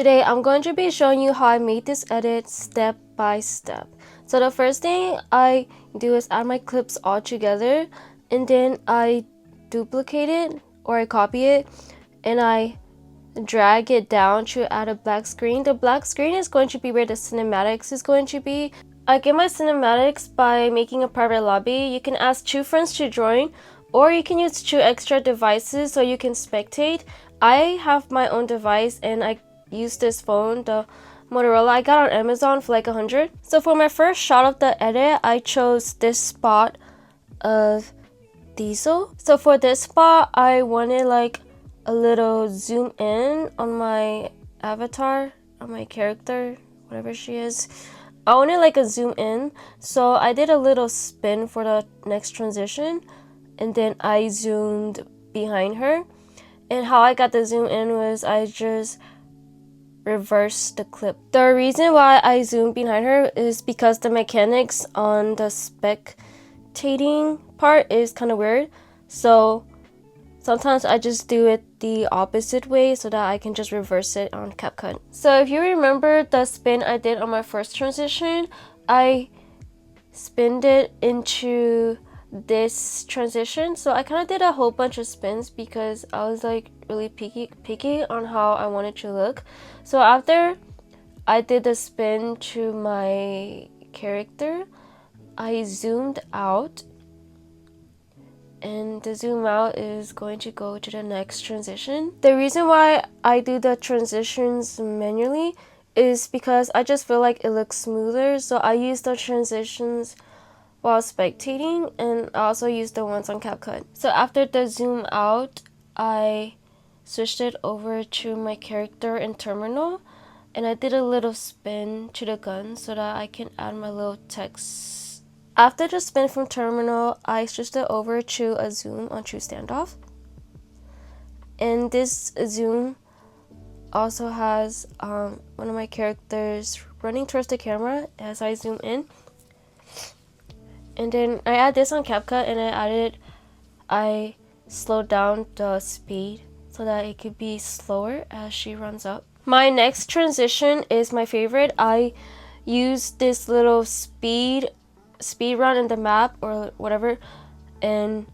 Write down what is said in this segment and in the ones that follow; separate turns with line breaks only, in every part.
Today I'm going to be showing you how I made this edit step by step. So the first thing I do is add my clips all together, and then I duplicate it or I copy it and I drag it down to add a black screen. The black screen is going to be where the cinematics is going to be. I get my cinematics by making a private lobby. You can ask 2 friends to join, or you can use 2 extra devices so you can spectate. I have my own device and I use this phone, the Motorola. I got on Amazon for like 100. So for my first shot of the edit, I chose this spot of diesel. So for this spot, I wanted like a little zoom in on my avatar, on my character, whatever she is. I wanted like a zoom in, so I did a little spin for the next transition, and then I zoomed behind her. And how I got the zoom in was I just reverse the clip. The reason why I zoomed behind her is because the mechanics on the spectating part is kind of weird. So sometimes I just do it the opposite way so that I can just reverse it on Capcut. So if you remember the spin I did on my first transition, I spinned it into this transition. So I kind of did a whole bunch of spins because I was like really picky on how I wanted to look. So after I did the spin to my character, I zoomed out, and the zoom out is going to go to the next transition. The reason why I do the transitions manually is because I just feel like it looks smoother. So I use the transitions while spectating, and I also use the ones on Capcut. So after the zoom out, I switched it over to my character in terminal, and I did a little spin to the gun so that I can add my little text. After the spin from terminal, I switched it over to a zoom on true standoff, and this zoom also has one of my characters running towards the camera as I zoom in. And then I add this on Capcut, and I slowed down the speed so that it could be slower as she runs up. My next transition is my favorite. I use this little speed run in the map or whatever, and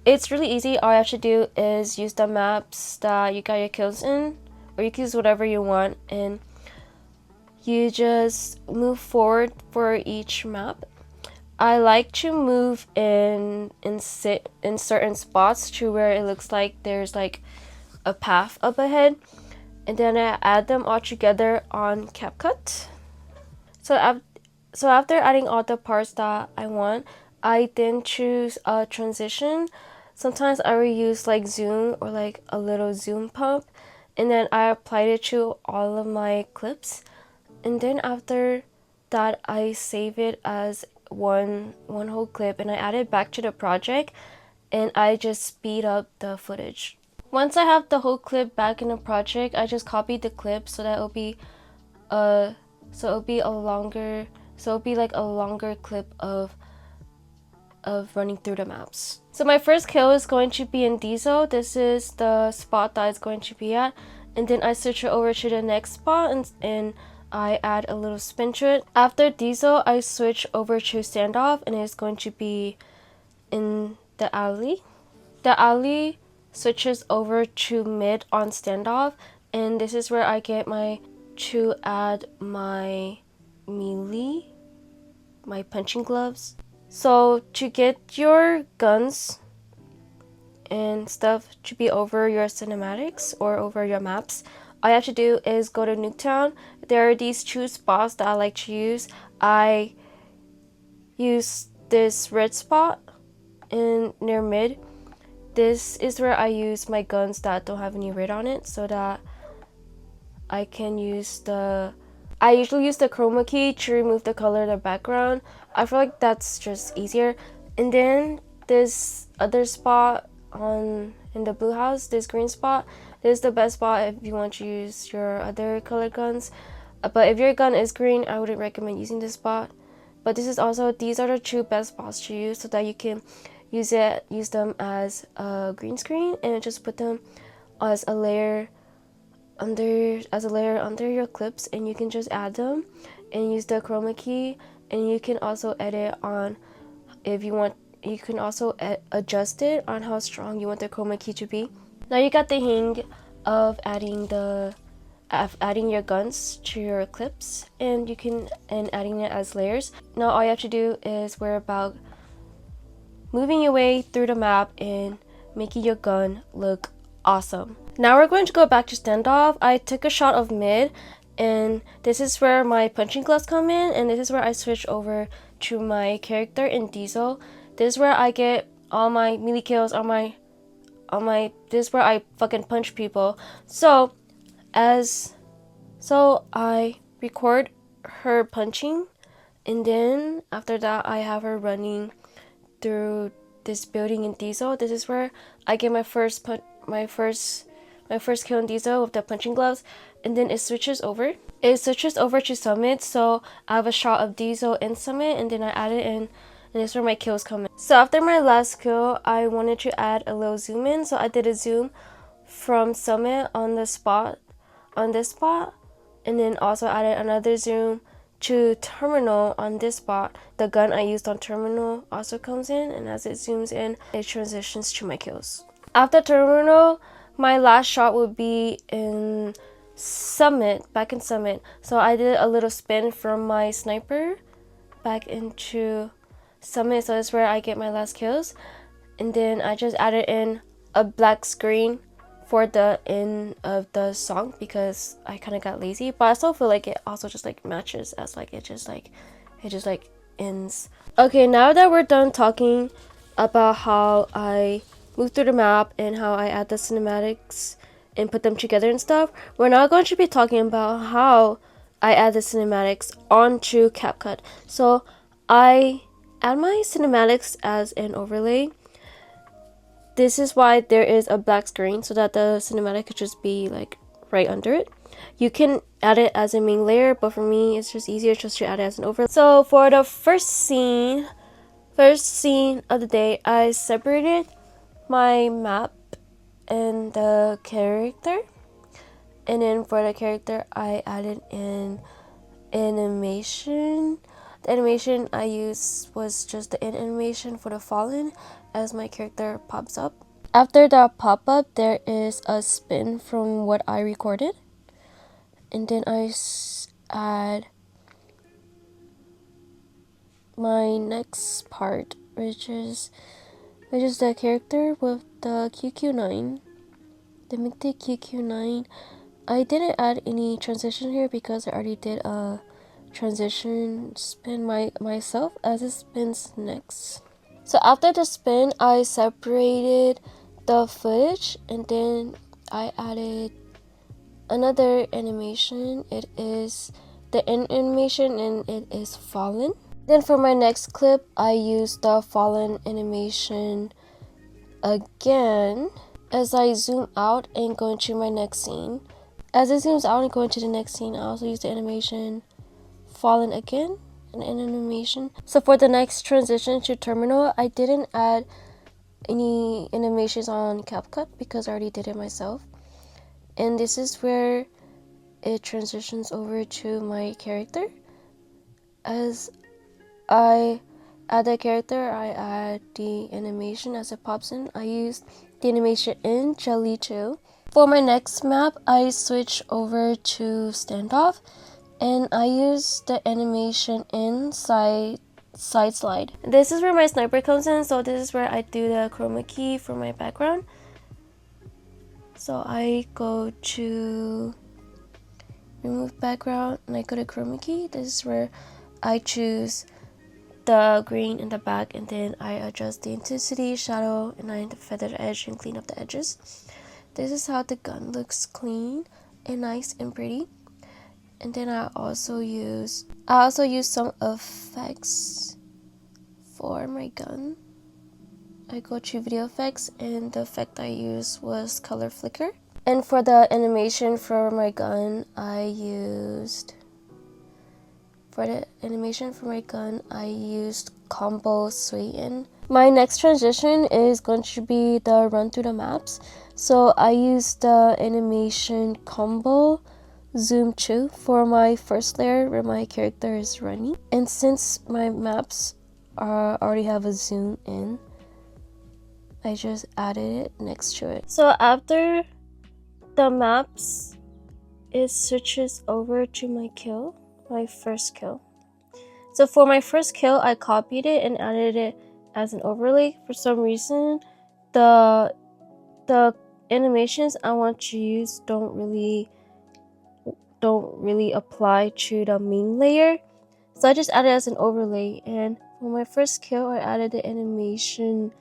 it's really easy. All you have to do is use the maps that you got your kills in, or you can use whatever you want, and you just move forward for each map. I like to move and sit in certain spots to where it looks like there's like a path up ahead, and then I add them all together on Capcut. So after adding all the parts that I want, I then choose a transition. Sometimes I will use like zoom or like a little zoom pump, and then I applied it to all of my clips, and then after that I save it as one whole clip, and I add it back to the project, and I just speed up the footage. Once I have the whole clip back in the project, I just copy the clip so that it'll be like a longer clip of running through the maps. So my first kill is going to be in diesel. This is the spot that it's going to be at, and then I switch it over to the next spot, and I add a little spin to it. After diesel, I switch over to standoff, and it's going to be in the alley. The alley switches over to mid on standoff, and this is where I get to add my melee, my punching gloves. So to get your guns and stuff to be over your cinematics or over your maps, all you have to do is go to Nuketown. There are these 2 spots that I like to use. I use this red spot in near mid. This is where I use my guns that don't have any red on it, so that I can use I usually use the chroma key to remove the color of the background. I feel like that's just easier. And then this other spot in the blue house, this green spot, this is the best spot if you want to use your other color guns. But if your gun is green, I wouldn't recommend using this spot. But these are the 2 best spots to use so that you can use them as a green screen and just put them as a layer as a layer under your clips, and you can just add them and use the chroma key. And you can also edit on, if you want, you can also adjust it on how strong you want the chroma key to be. Now you got the hang of adding your guns to your clips, and adding it as layers. Now all you have to do is worry about moving your way through the map and making your gun look awesome. Now we're going to go back to standoff. I took a shot of mid, and this is where my punching gloves come in, and this is where I switch over to my character in Diesel. This is where I get all my melee kills this is where I fucking punch people. So I record her punching, and then after that I have her running through this building in Diesel. This is where I get my first kill in Diesel with the punching gloves, and then it switches over to Summit. So I have a shot of Diesel in Summit, and then I add it in, and this is where my kills come in. So after my last kill, I wanted to add a little zoom in, so I did a zoom from Summit on this spot, and then also added another zoom to Terminal on this spot. The gun I used on Terminal also comes in, and as it zooms in, it transitions to my kills. After Terminal, my last shot would be in Summit, back in Summit. So I did a little spin from my sniper back into Summit, so that's where I get my last kills. And then I just added in a black screen for the end of the song because I kind of got lazy, but I still feel like it also just like matches as like it just ends. Okay, now that we're done talking about how I move through the map and how I add the cinematics and put them together and stuff, we're now going to be talking about how I add the cinematics onto Capcut. So I add my cinematics as an overlay. This is why there is a black screen, so that the cinematic could just be like right under it. You can add it as a main layer, but for me it's just easier just to add it as an overlay. So for the first scene of the day, I separated my map and the character, and then for the character I added in animation. The animation I used was just the animation for the Fallen as my character pops up. After the pop-up, there is a spin from what I recorded, and then I add my next part, which is the character with the QQ9, the Mythic QQ9. I didn't add any transition here because I already did a transition spin myself as it spins next. So after the spin, I separated the footage, and then I added another animation. It is the end animation, and it is Fallen. Then for my next clip, I used the Fallen animation again as I zoom out and go into my next scene. As it zooms out and go into the next scene, I also use the animation Fallen again, an animation. So for the next transition to Terminal, I didn't add any animations on Capcut because I already did it myself. And this is where it transitions over to my character. As I add the character, I add the animation as it pops in. I used the animation in Jelly 2. For my next map, I switch over to Standoff, and I use the animation in Side Slide. This is where my sniper comes in, so this is where I do the chroma key for my background. So I go to remove background, and I go to chroma key. This is where I choose the green in the back, and then I adjust the intensity, shadow, and I feather the edge and clean up the edges. This is how the gun looks clean and nice and pretty. And then I also use some effects for my gun. I go to video effects, and the effect I used was color flicker. And for the animation for my gun, I used for the animation for my gun, I used combo sway in. My next transition is going to be the run through the maps. So I used the animation combo zoom 2 for my first layer where my character is running. And since my maps already have a zoom in, I just added it next to it. So after the maps, it switches over to my kill, my first kill. So for my first kill, I copied it and added it as an overlay. For some reason, the animations I want to use don't really apply to the main layer. So I just added it as an overlay. And for my first kill, I added the animation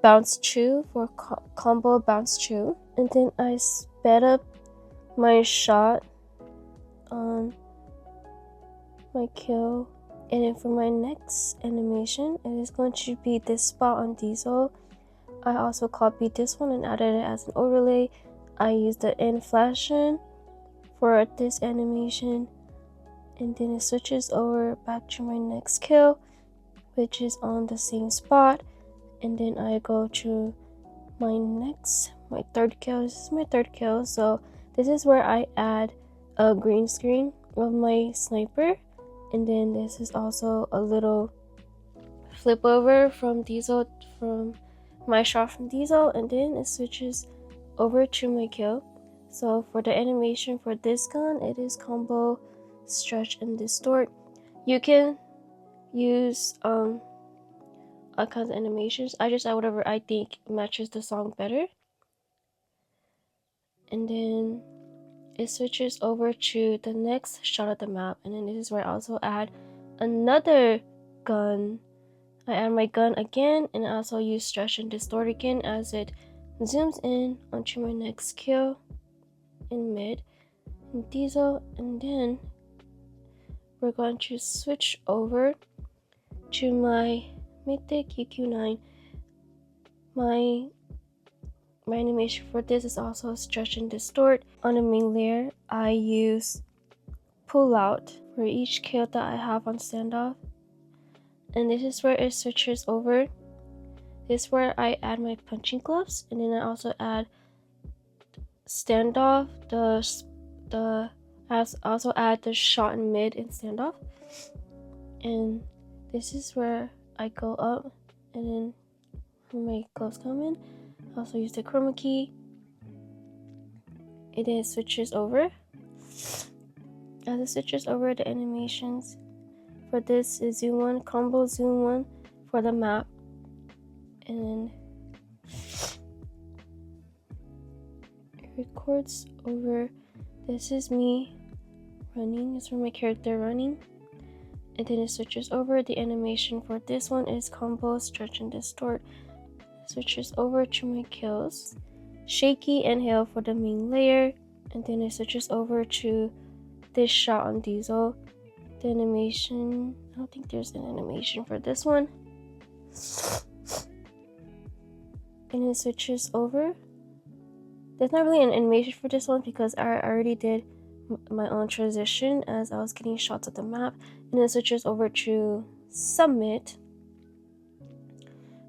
bounce 2 for combo bounce 2. And then I sped up my shot on my kill. And then for my next animation, it is going to be this spot on Diesel. I also copied this one and added it as an overlay. I used the in flashing for this animation, and then it switches over back to my next kill, which is on the same spot. And then I go to my third kill. This is my third kill, so this is where I add a green screen of my sniper. And then this is also a little flip over from Diesel, from my shot from Diesel, and then it switches over to my kill. So for the animation for this gun, it is combo stretch and distort. You can use all kinds of animations. I just add whatever I think matches the song better. And then it switches over to the next shot of the map, and then this is where I also add another gun. I add my gun again, and I also use stretch and distort again as it zooms in onto my next kill in mid and Diesel. And then we're going to switch over to my mythic UQ9. My animation for this is also stretch and distort. On the main layer, I use pull out for each kill that I have on standoff. And this is where it switches over. This is where I add my punching gloves, and then I also add standoff, I also add the shot in mid and standoff. And this is where I go up, and then when my gloves come in, I also use the chroma key, and then it switches over. As it switches over, the animations for this is zoom 1, combo zoom 1 for the map, and then it records over. This is me running, it's for my character running, and then it switches over. The animation for this one is combo stretch and distort. It switches over to my kills, shaky inhale for the main layer, and then it switches over to this shot on Diesel. The animation, I don't think there's an animation for this one. And it switches over. There's not really an animation for this one because I already did my own transition as I was getting shots of the map. And it switches over to Summit.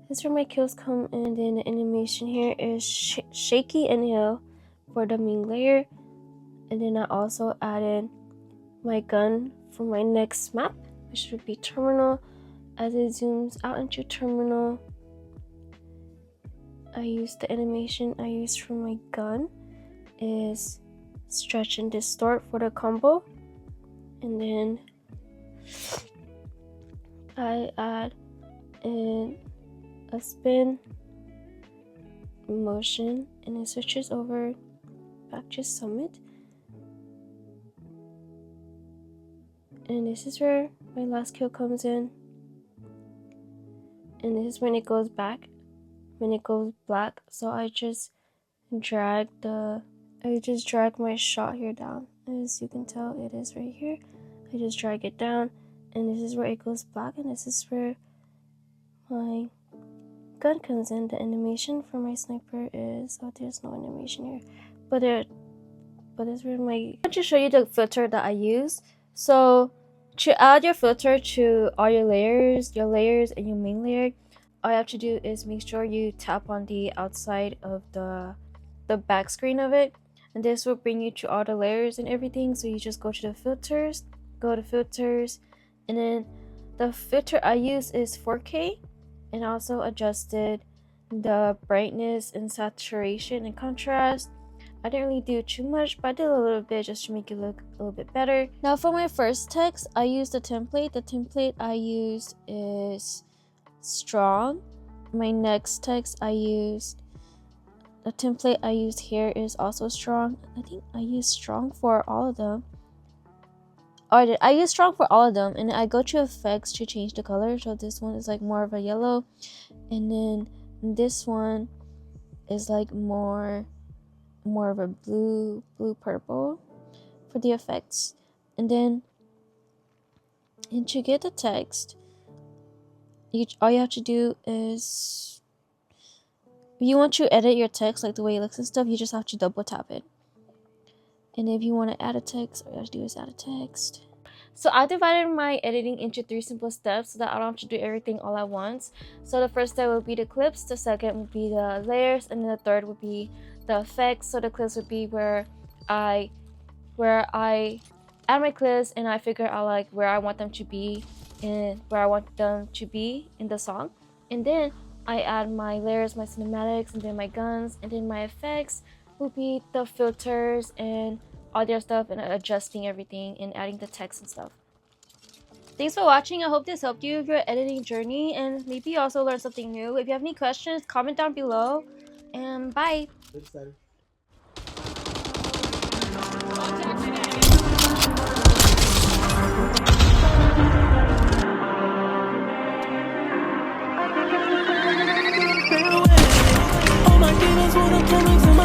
This is where my kills come in. Then the animation here is shaky inhale for the main layer. And then I also added my gun for my next map, which would be Terminal. As it zooms out into Terminal, I use the animation I used for my gun is stretch and distort for the combo, and then I add in a spin motion, and it switches over back to Summit. And this is where my last kill comes in, and this is when it goes back, when it goes black. So I just drag my shot here down. As you can tell, it is right here. I just drag it down, and this is where it goes black, and this is where my gun comes in. The animation for my sniper is, oh, there's no animation here, but it's where my, I'll just show you the filter that I use. So To add your filter to all your layers and your main layer, all you have to do is make sure you tap on the outside of the back screen of it, and this will bring you to all the layers and everything. So you just go to the filters, and then the filter I use is 4K, and also adjusted the brightness and saturation and contrast. I didn't really do too much, but I did a little bit just to make it look a little bit better. Now for my first text, I used the template. The template I used is strong. My next text the template I used here is also strong. I think I used strong for all of them. Or I used strong for all of them, and I go to effects to change the color. So this one is like more of a yellow, and then this one is like more of a blue purple for the effects. And then to get the text, all you have to do is, if you want to edit your text like the way it looks and stuff, you just have to double tap it. And if you want to add a text, all you have to do is add a text. So I divided my editing into 3 simple steps so that I don't have to do everything all at once. So the first step would be the clips, the second would be the layers, and then the third would be the effects. So the clips would be where I add my clips and I figure out like where I want them to be and where I want them to be in the song. And then I add my layers, my cinematics, and then my guns, and then my effects will be the filters and all their stuff, and adjusting everything and adding the text and stuff. Thanks for watching. I hope this helped you with your editing journey, and maybe you also learned something new. If you have any questions, comment down below, and bye.
All my demons wanna come